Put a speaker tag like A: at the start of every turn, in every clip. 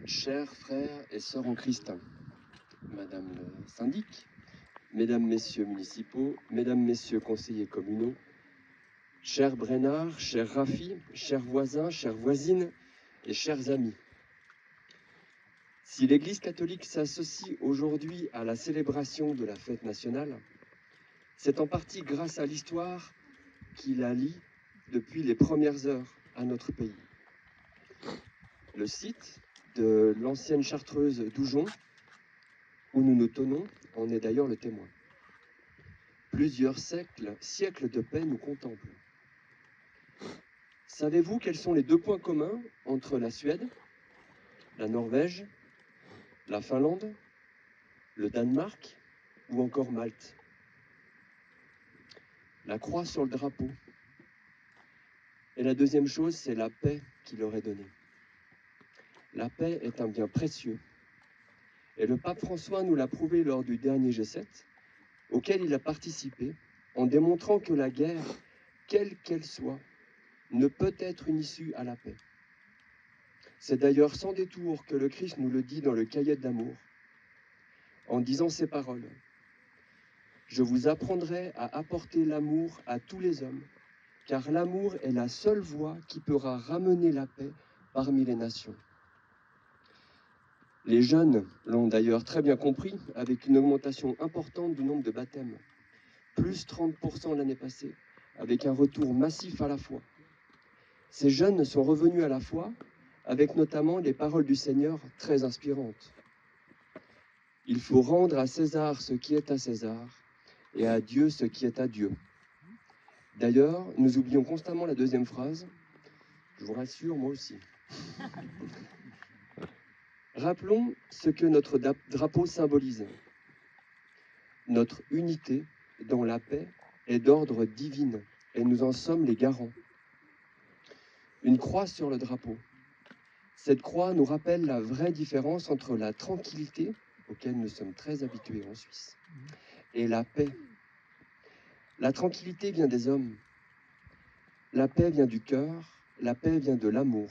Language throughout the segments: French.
A: Chers frères et sœurs en Christ, Madame le syndic, Mesdames, Messieurs municipaux, Mesdames, Messieurs conseillers communaux, chers Brennard, chers Rafi, chers voisins, chères voisines et chers amis. Si l'Église catholique s'associe aujourd'hui à la célébration de la fête nationale, c'est en partie grâce à l'histoire qui la lie depuis les premières heures à notre pays. Le site de l'ancienne chartreuse d'Oujon, où nous nous tenons, en est d'ailleurs le témoin. Plusieurs siècles de paix nous contemplent. Savez-vous quels sont les deux points communs entre la Suède, la Norvège, la Finlande, le Danemark ou encore Malte? La croix sur le drapeau. Et la deuxième chose, c'est la paix qu'il leur est donnée. La paix est un bien précieux. Et le pape François nous l'a prouvé lors du dernier G7, auquel il a participé, en démontrant que la guerre, quelle qu'elle soit, ne peut être une issue à la paix. C'est d'ailleurs sans détour que le Christ nous le dit dans le cahier d'amour, en disant ces paroles. Je vous apprendrai à apporter l'amour à tous les hommes, car l'amour est la seule voie qui pourra ramener la paix parmi les nations. Les jeunes l'ont d'ailleurs très bien compris, avec une augmentation importante du nombre de baptêmes, plus 30% l'année passée, avec un retour massif à la foi. Ces jeunes sont revenus à la foi, avec notamment les paroles du Seigneur très inspirantes. Il faut rendre à César ce qui est à César, et à Dieu ce qui est à Dieu. D'ailleurs, nous oublions constamment la deuxième phrase. Je vous rassure, moi aussi. Rappelons ce que notre drapeau symbolise. Notre unité dans la paix est d'ordre divin, et nous en sommes les garants. Une croix sur le drapeau. Cette croix nous rappelle la vraie différence entre la tranquillité, auquel nous sommes très habitués en Suisse, et la paix. La tranquillité vient des hommes. La paix vient du cœur, la paix vient de l'amour.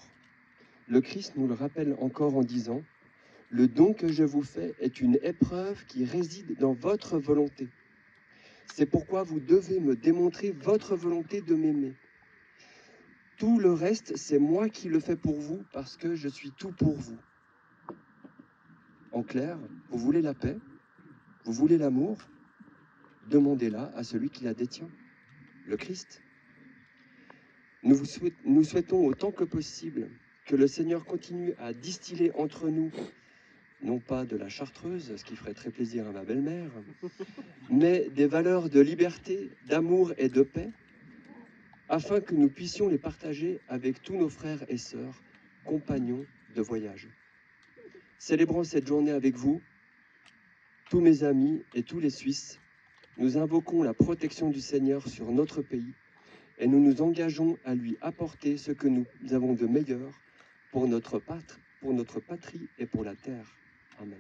A: Le Christ nous le rappelle encore en disant « Le don que je vous fais est une épreuve qui réside dans votre volonté. C'est pourquoi vous devez me démontrer votre volonté de m'aimer. Tout le reste, c'est moi qui le fais pour vous parce que je suis tout pour vous. » En clair, vous voulez la paix, vous voulez l'amour, demandez-la à celui qui la détient, le Christ. Nous souhaitons autant que possible que le Seigneur continue à distiller entre nous, non pas de la chartreuse, ce qui ferait très plaisir à ma belle-mère, mais des valeurs de liberté, d'amour et de paix, afin que nous puissions les partager avec tous nos frères et sœurs, compagnons de voyage. Célébrons cette journée avec vous, tous mes amis et tous les Suisses. Nous invoquons la protection du Seigneur sur notre pays et nous nous engageons à lui apporter ce que nous avons de meilleur pour notre patrie et pour la terre. Amen.